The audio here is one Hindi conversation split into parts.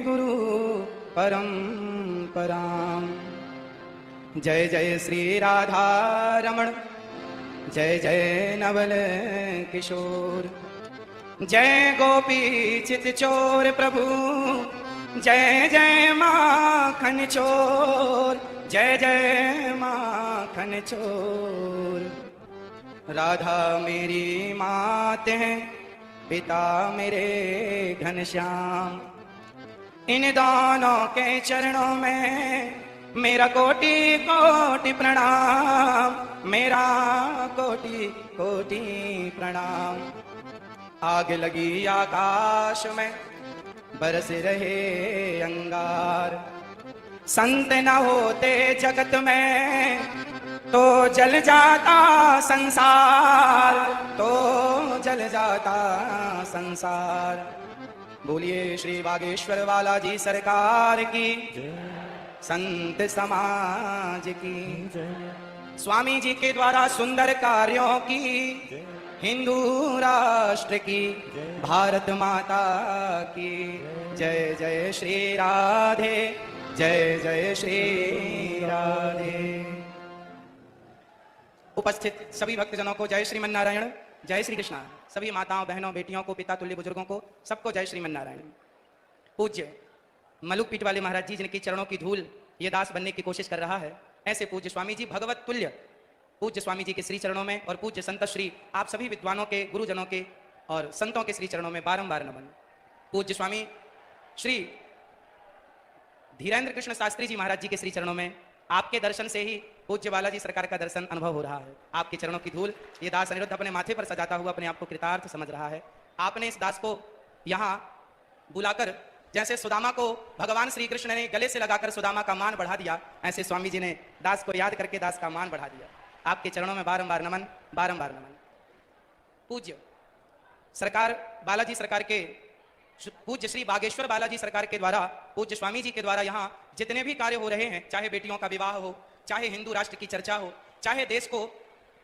गुरु परंपराम। जय जय श्री राधा रमण, जय जय नवल किशोर, जय गोपी चित चोर प्रभु, जय जय माखन चोर, जय जय माखन चोर। राधा मेरी मात है, पिता मेरे घनश्याम। इन दोनों के चरणों में मेरा कोटि कोटि प्रणाम, मेरा कोटि कोटि प्रणाम। आग लगी आकाश में बरस रहे अंगार, संत न होते जगत में तो जल जाता संसार, तो जल जाता संसार। बोलिए श्री बागेश्वर वाला जी सरकार की, संत समाज की। स्वामी जी के द्वारा सुंदर कार्यों की, हिंदू राष्ट्र की, भारत माता की जय जय श्री राधे, जय जय श्री राधे। उपस्थित सभी भक्तजनों को जय श्रीमन नारायण, जय श्री कृष्णा। सभी माताओं बहनों बेटियों को, पिता तुल्य बुजुर्गों को, सबको जय श्रीमन नारायण। पूज्य मलुकपीठ वाले महाराज जी जिनकी चरणों की धूल ये दास बनने की कोशिश कर रहा है, ऐसे पूज्य स्वामी जी भगवत तुल्य पूज्य स्वामी जी के श्री चरणों में और पूज्य संत श्री आप सभी विद्वानों के, गुरुजनों के और संतों के श्री चरणों में बारंबार नमन। पूज्य स्वामी श्री धीरेन्द्र कृष्ण शास्त्री जी महाराज जी के श्री चरणों में आपके दर्शन से ही पूज्य बालाजी सरकार का दर्शन अनुभव हो रहा है। आपके चरणों की धूल ये दास अनिरुद्ध अपने माथे पर सजाता हुआ अपने आप को कृतार्थ समझ रहा है। आपने इस दास को यहाँ बुलाकर, जैसे सुदामा को भगवान श्री कृष्ण ने गले से लगाकर सुदामा का मान बढ़ा दिया, ऐसे स्वामी जी ने दास को याद करके दास का मान बढ़ा दिया। आपके चरणों में बारंबार नमन, बारंबार नमन। पूज्य सरकार बालाजी सरकार के, पूज्य श्री बागेश्वर बालाजी सरकार के द्वारा, पूज्य स्वामी जी के द्वारा यहाँ जितने भी कार्य हो रहे हैं, चाहे बेटियों का विवाह हो, चाहे हिंदू राष्ट्र की चर्चा हो, चाहे देश को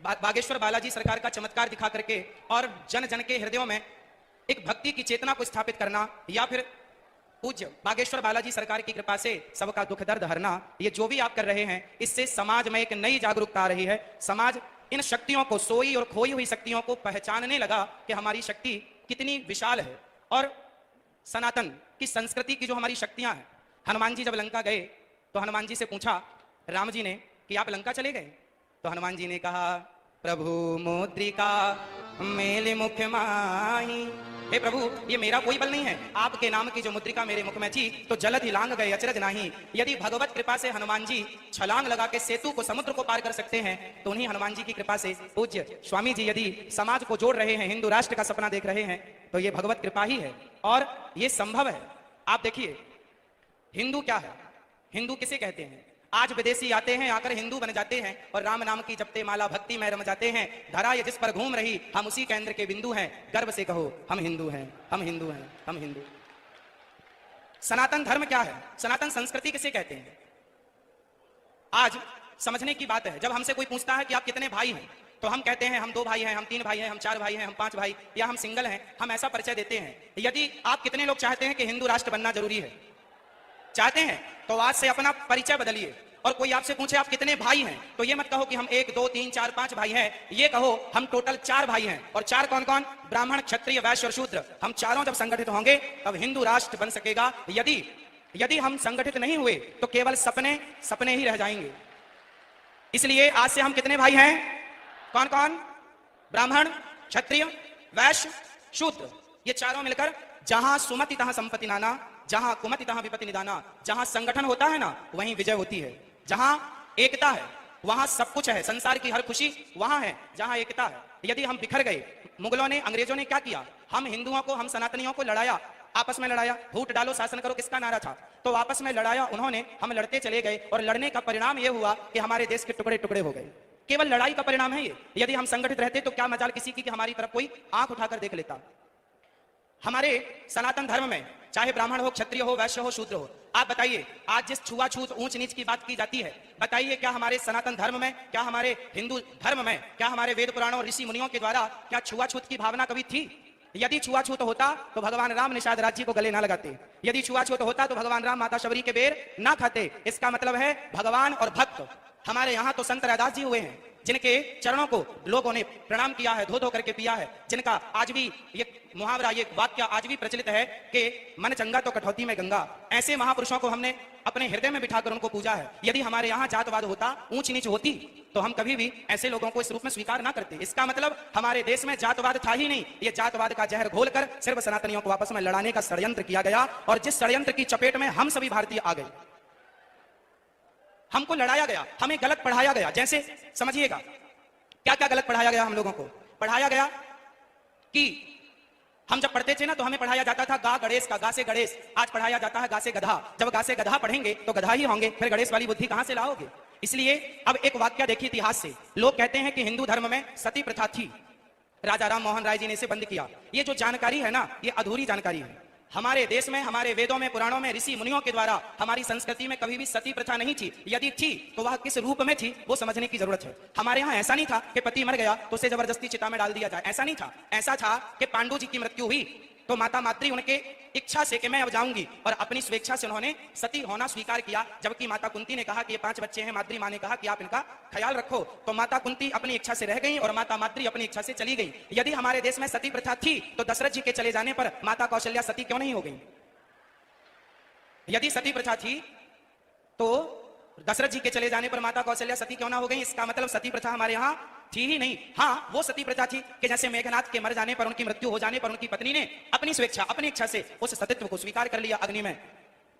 बागेश्वर बालाजी सरकार का चमत्कार दिखा करके और जन जन के हृदयों में एक भक्ति की चेतना को स्थापित करना, या फिर पूज्य बागेश्वर बालाजी सरकार की कृपा से सबका दुख दर्द हरना, ये जो भी आप कर रहे हैं, इससे समाज में एक नई जागरूकता आ रही है। समाज इन शक्तियों को, सोई और खोई हुई शक्तियों को पहचानने लगा कि हमारी शक्ति कितनी विशाल है। और सनातन की संस्कृति की जो हमारी शक्तियां हैं, हनुमान जी जब लंका गए तो हनुमान जी से पूछा राम जी ने कि आप लंका चले गए, तो हनुमान जी ने कहा प्रभु मुद्रिका मेले मुख माही। हे प्रभु, ये मेरा कोई बल नहीं है, आपके नाम की जो मुद्रिका मेरे मुख में थी तो जलधि लांग गए अचरज नहीं। यदि भगवत कृपा से हनुमान जी छलांग लगा के सेतु को, समुद्र को पार कर सकते हैं, तो उन्हीं हनुमान जी की कृपा से पूज्य स्वामी जी यदि समाज को जोड़ रहे हैं, हिंदू राष्ट्र का सपना देख रहे हैं, तो ये भगवत कृपा ही है और ये संभव है। आप देखिए हिंदू क्या है, हिंदू किसे कहते हैं? आज विदेशी आते हैं, आकर हिंदू बन जाते हैं और राम नाम की जपते माला भक्ति में रम जाते हैं। धरा ये जिस पर घूम रही, हम उसी केंद्र के बिंदु हैं। गर्व से कहो हम हिंदू हैं, हम हिंदू हैं, हम हिंदू। सनातन धर्म क्या है? सनातन संस्कृति किसे कहते हैं? आज समझने की बात है। जब हमसे कोई पूछता है कि आप कितने भाई हैं, तो हम कहते हैं हम 2 भाई हैं, हम 3 भाई हैं, हम 4 भाई हैं, हम 5 भाई, या हम सिंगल हैं। हम ऐसा परिचय देते हैं। यदि आप कितने लोग चाहते हैं कि हिंदू राष्ट्र बनना जरूरी है, चाहते हैं, तो आज से अपना परिचय बदलिए। और कोई आपसे पूछे आप कितने भाई हैं, तो ये मत कहो कि हम 1 2 3 4 5 भाई हैं, ये कहो हम टोटल 4 भाई हैं। और 4 कौन कौन? ब्राह्मण, क्षत्रिय, वैश्य और शूद्र। हम चारों जब संगठित होंगे तब हिंदू राष्ट्र बन सकेगा। यदि हम संगठित नहीं हुए तो केवल सपने सपने ही रह जाएंगे। इसलिए आज से हम कितने भाई हैं? कौन कौन? ब्राह्मण, क्षत्रिय, वैश्य, शूद्र। ये चारों मिलकर जहां सुमति तहां संपत्ति नाना, जहां कुमति तहां विपत्ति निदाना। जहां संगठन होता है ना, वहीं विजय होती है। जहां एकता है वहां सब कुछ है, संसार की हर खुशी वहां है जहां एकता है। यदि हम बिखर गए, मुगलों ने, अंग्रेजों ने क्या किया? हम हिंदुओं को, हम सनातनियों को लड़ाया, आपस में लड़ाया। फूट डालो शासन करो किसका नारा था? तो आपस में लड़ाया उन्होंने, हम लड़ते चले गए और लड़ने का परिणाम यह हुआ कि हमारे देश के टुकड़े टुकड़े हो गए। केवल लड़ाई का परिणाम है ये। यदि हम संगठित रहते तो क्या मजाल किसी की कि हमारी तरफ कोई आंख उठाकर देख लेता। हमारे सनातन धर्म में चाहे ब्राह्मण हो, क्षत्रिय हो, वैश्य हो, शूद्र हो, आप बताइए आज जिस छुआछूत, ऊंच नीच की बात की जाती है, बताइए क्या हमारे सनातन धर्म में, क्या हमारे हिंदू धर्म में, क्या हमारे वेद पुराणों ऋषि मुनियों के द्वारा क्या छुआछूत की भावना कभी थी? यदि छुआछूत होता तो भगवान राम निषाद राज्य को गले ना लगाते, यदि छुआछूत होता तो भगवान राम माता शबरी के बेर ना खाते। इसका मतलब है भगवान और भक्त। हमारे यहाँ तो संत रैदास जी हुए हैं जिनके चरणों को लोगों ने प्रणाम किया है, धो धो करके पिया है, जिनका आज भी ये मुहावरा, ये वाक्य आज भी प्रचलित है कि मन चंगा तो कठौती में गंगा। ऐसे महापुरुषों को हमने अपने हृदय में बिठाकर उनको पूजा है। यदि हमारे यहाँ जातवाद होता, ऊंच नीच होती, तो हम कभी भी ऐसे लोगों को इस रूप में स्वीकार ना करते। इसका मतलब हमारे देश में जातवाद था ही नहीं। ये जातवाद का जहर घोलकर सिर्फ सनातनियों को आपस में लड़ाने का षड्यंत्र किया गया, और जिस षड्यंत्र की चपेट में हम सभी भारतीय आ गए, हमको लड़ाया गया, हमें गलत पढ़ाया गया। जैसे समझिएगा क्या क्या गलत पढ़ाया गया। हम लोगों को पढ़ाया गया कि हम जब पढ़ते थे ना तो हमें पढ़ाया जाता था गा गणेश का, गा से गणेश। आज पढ़ाया जाता है गा से गधा। जब गा से गधा पढ़ेंगे तो गधा ही होंगे, फिर गणेश वाली बुद्धि कहां से लाओगे। इसलिए अब एक वाक्य देखिए इतिहास से। लोग कहते हैं कि हिंदू धर्म में सती प्रथा थी, राजा राम मोहन राय जी ने इसे बंद किया। ये जो जानकारी है ना, ये अधूरी जानकारी है। हमारे देश में, हमारे वेदों में, पुराणों में, ऋषि मुनियों के द्वारा हमारी संस्कृति में कभी भी सती प्रथा नहीं थी। यदि थी तो वह किस रूप में थी वो समझने की जरूरत है। हमारे यहाँ ऐसा नहीं था कि पति मर गया तो उसे जबरदस्ती चिता में डाल दिया जाए, ऐसा नहीं था। ऐसा था कि पांडु जी की मृत्यु हुई तो माता माद्री उनके इच्छा से कि मैं अब जाऊंगी, और अपनी स्वेच्छा से उन्होंने सती होना स्वीकार किया। जबकि माता कुंती ने कहा कि ये 5 बच्चे हैं, माद्री माँ ने कहा कि आप इनका ख्याल रखो, तो माता कुंती अपनी इच्छा से रह गई और माता माद्री अपनी इच्छा से चली गई। यदि हमारे देश में सती प्रथा थी तो दशरथ जी के चले जाने पर माता कौशल्या सती क्यों नहीं हो गई। यदि सती प्रथा थी तो दशरथ जी के चले जाने पर माता कौशल्या सती क्यों ना हो गई। इसका मतलब सती प्रथा हमारे यहाँ थी ही नहीं। हाँ, वो सती प्रथा थी कि जैसे मेघनाथ के मर जाने पर, उनकी मृत्यु हो जाने पर उनकी पत्नी ने अपनी स्वेच्छा, अपनी इच्छा से उस सतीत्व को स्वीकार कर लिया, अग्नि में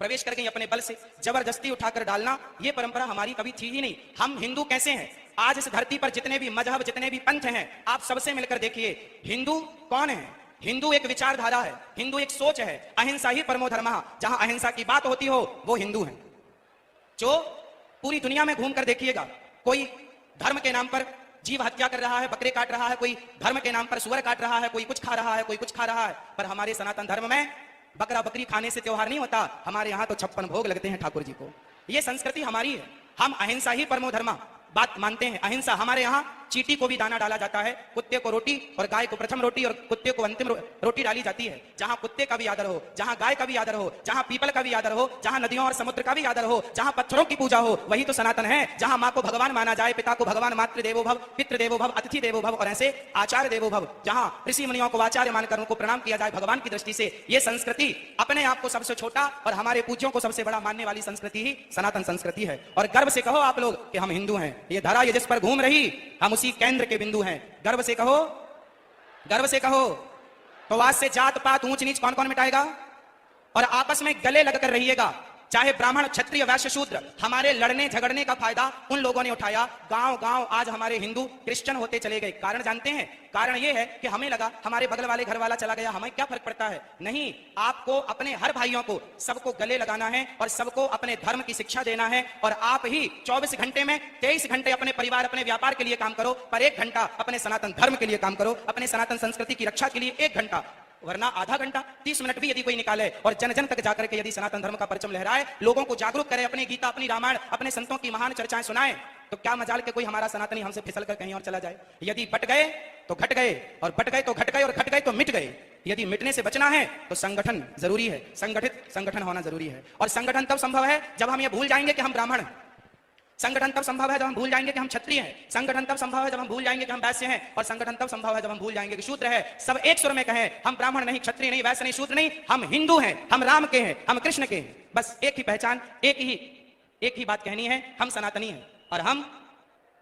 प्रवेश कर गई अपने बल से। जबरदस्ती उठाकर डालना ये परंपरा हमारी कभी थी ही नहीं। हम हिंदू कैसे हैं? आज इस धरती पर जितने भी मजहब, जितने भी पंथ हैं, आप सबसे मिलकर देखिए हिंदू कौन है। हिंदू एक विचारधारा है, हिंदू एक सोच है। अहिंसा ही परमो धर्मः, जहां अहिंसा की बात होती हो वो हिंदू है। जो पूरी दुनिया में घूम कर देखिएगा, कोई धर्म के नाम पर जीव हत्या कर रहा है, बकरे काट रहा है, कोई धर्म के नाम पर सुअर काट रहा है, कोई कुछ खा रहा है, कोई कुछ खा रहा है। पर हमारे सनातन धर्म में बकरा बकरी खाने से त्योहार नहीं होता। हमारे यहाँ तो 56 भोग लगते हैं ठाकुर जी को। ये संस्कृति हमारी है। हम अहिंसा ही परमो धर्मः बात मानते हैं। अहिंसा हमारे यहाँ चींटी को भी दाना डाला जाता है, कुत्ते को रोटी और गाय को प्रथम रोटी और कुत्ते को अंतिम रोटी डाली जाती है। जहां कुत्ते का भी आदर हो, जहां गाय का भी आदर हो, जहां पीपल का भी आदर हो, जहां नदियों और समुद्र का भी आदर हो, जहां पत्थरों की पूजा हो, वही तो सनातन है। जहां माँ को भगवान माना जाए, पिता को भगवान, मातृ देवो भव, पितृ देवो भव, अतिथि देवो भव और ऐसे आचार्य देवो भव, जहां ऋषि मुनियों को आचार्य मानकर उनको प्रणाम किया जाए भगवान की दृष्टि से। ये संस्कृति अपने आप को सबसे छोटा और हमारे पूज्यों को सबसे बड़ा मानने वाली संस्कृति ही सनातन संस्कृति है। और गर्व से कहो आप लोग कि हम हिंदू हैं। ये धरा ये जिस पर घूम रही, हम उसी केंद्र के बिंदु हैं। गर्व से कहो, गर्व से कहो। तो आज से जात पात ऊंच नीच कौन कौन मिटाएगा? और आपस में गले लगकर रहिएगा। चाहे ब्राह्मण, क्षत्रिय, वैश्य, शूद्र, हमारे लड़ने झगड़ने का फायदा उन लोगों ने उठाया। गांव गांव आज हमारे हिंदू क्रिश्चियन होते चले गए। कारण जानते हैं? कारण यह है कि हमें लगा हमारे बगल वाले घर वाला चला गया, हमें क्या फर्क पड़ता है। नहीं, आपको अपने हर भाइयों को सबको गले लगाना है और सबको अपने धर्म की शिक्षा देना है। और आप ही 24 घंटे में 23 घंटे अपने परिवार, अपने व्यापार के लिए काम करो, पर 1 घंटा अपने सनातन धर्म के लिए काम करो, अपने सनातन संस्कृति की रक्षा के लिए 1 घंटा, वरना आधा घंटा 30 मिनट भी यदि कोई निकाले और जन जन तक जाकर के यदि सनातन धर्म का परचम लहराए, लोगों को जागरूक करे, अपनी गीता, अपनी रामायण, अपने संतों की महान चर्चाएं सुनाए, तो क्या मजाल के कोई हमारा सनातनी हमसे फिसल कर कहीं और चला जाए। यदि बट गए तो घट गए, और बट गए तो घट गए, और घट गए तो मिट गए। यदि मिटने से बचना है तो संगठन जरूरी है, संगठित संगठन होना जरूरी है। और संगठन तब संभव है जब हम ये भूल जाएंगे कि हम ब्राह्मण हैं। संगठन तब संभव है जब हम भूल जाएंगे कि हम क्षत्रिय हैं। संगठन तब संभव है जब हम भूल जाएंगे कि हम वैश्य हैं। और संगठन तब संभव है जब हम भूल जाएंगे कि शूद्र है। सब एक सुर में कहें, हम ब्राह्मण नहीं, क्षत्रिय नहीं, वैश्य नहीं, शूद्र नहीं, हम हिंदू हैं, हम राम के हैं, हम कृष्ण के हैं। बस एक ही पहचान, एक ही बात कहनी है, हम सनातनी हैं और हम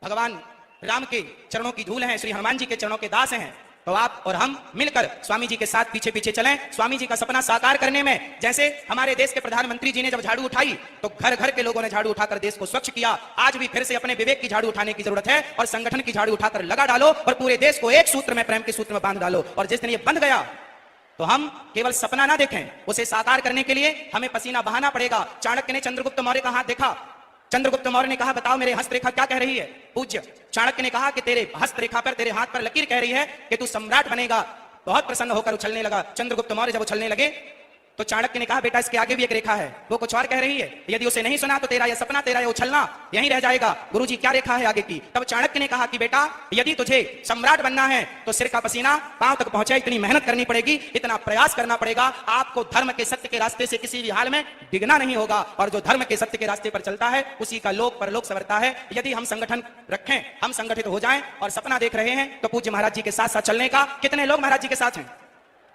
भगवान राम के चरणों की धूल हैं, श्री हनुमान जी के चरणों के दास हैं। तो आप और हम मिलकर स्वामी जी के साथ पीछे पीछे चलें, स्वामी जी का सपना साकार करने में। जैसे हमारे देश के प्रधानमंत्री जी ने जब झाड़ू उठाई तो घर घर के लोगों ने झाड़ू उठाकर देश को स्वच्छ किया। आज भी फिर से अपने विवेक की झाड़ू उठाने की जरूरत है और संगठन की झाड़ू उठाकर लगा डालो और पूरे देश को एक सूत्र में, प्रेम के सूत्र में बांध डालो। और जिस दिन ये बंध गया तो हम केवल सपना ना देखें, उसे साकार करने के लिए हमें पसीना बहाना पड़ेगा। चाणक्य ने चंद्रगुप्त मौर्य का हाथ देखा, चंद्रगुप्त मौर्य ने कहा बताओ मेरे हस्तरेखा क्या कह रही है। पूज्य चाणक्य ने कहा कि तेरे हस्तरेखा पर, तेरे हाथ पर लकीर कह रही है कि तू सम्राट बनेगा। बहुत प्रसन्न होकर उछलने लगा। चंद्रगुप्त मौर्य जब उछलने लगे तो चाणक्य ने कहा बेटा इसके आगे भी एक रेखा है, वो कुछ और कह रही है, यदि उसे नहीं सुना तो तेरा यह सपना, तेरा यह उछलना यहीं रह जाएगा। गुरुजी क्या रेखा है आगे की? तब चाणक्य ने कहा कि बेटा यदि तुझे सम्राट बनना है तो सिर का पसीना पांव तक पहुंचे, इतनी मेहनत करनी पड़ेगी, इतना प्रयास करना पड़ेगा। आपको धर्म के सत्य के रास्ते से किसी भी हाल में डिगना नहीं होगा, और जो धर्म के सत्य के रास्ते पर चलता है उसी का लोक परलोक संवरता है। यदि हम संगठन रखें, हम संगठित हो जाएं और सपना देख रहे हैं तो पूज्य महाराज जी के साथ साथ चलने का कितने लोग महाराज जी के साथ हैं?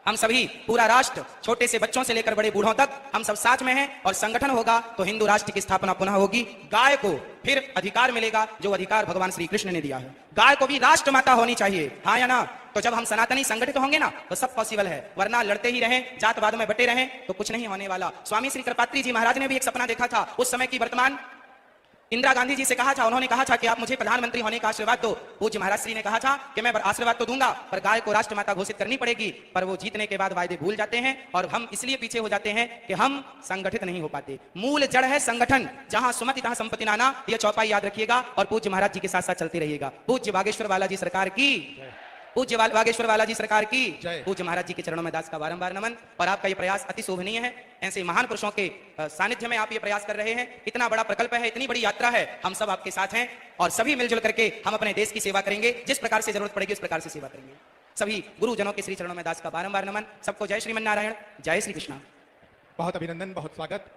हम सभी, पूरा राष्ट्र, छोटे से बच्चों से लेकर बड़े बूढ़ों तक हम सब साथ में हैं, और संगठन होगा तो हिंदू राष्ट्र की स्थापना पुनः होगी। गाय को फिर अधिकार मिलेगा जो अधिकार भगवान श्री कृष्ण ने दिया है। गाय को भी राष्ट्र माता होनी चाहिए, हाँ या ना? तो जब हम सनातनी संगठित होंगे ना तो सब पॉसिबल है, वरना लड़ते ही रहें, जातवाद में बटे रहें तो कुछ नहीं होने वाला। स्वामी श्री कृपात्री जी महाराज ने भी एक सपना देखा था, उस समय की वर्तमान इंदिरा गांधी जी से कहा था, उन्होंने कहा था कि आप मुझे प्रधानमंत्री होने का आशीर्वाद दो। पूज्य महाराज श्री ने कहा था कि मैं आशीर्वाद तो दूंगा पर गाय को राष्ट्रमाता घोषित करनी पड़ेगी, पर वो जीतने के बाद वायदे भूल जाते हैं और हम इसलिए पीछे हो जाते हैं कि हम संगठित नहीं हो पाते। मूल जड़ है संगठन, जहां सुमति तहां संपत्ति नाना, यह चौपाई याद रखिएगा और पूज्य महाराज जी के साथ साथ चलते रहिएगा। पूज्य बागेश्वर बालाजी सरकार की, पूज्य बागेश्वर बालाजी सरकार की, पूज्य महाराज जी के चरणों में दास का बारंबार नमन। और आपका ये प्रयास अति शोभनीय है, ऐसे महान पुरुषों के सानिध्य में आप ये प्रयास कर रहे हैं। इतना बड़ा प्रकल्प है, इतनी बड़ी यात्रा है, हम सब आपके साथ हैं और सभी मिलजुल करके हम अपने देश की सेवा करेंगे, जिस प्रकार से जरूरत पड़ेगी उस प्रकार से सेवा करेंगे। सभी गुरुजनों के श्री चरणों में दास का बारंबार नमन। सबको जय श्रीमन नारायण, जय श्री कृष्ण। बहुत अभिनंदन, बहुत स्वागत।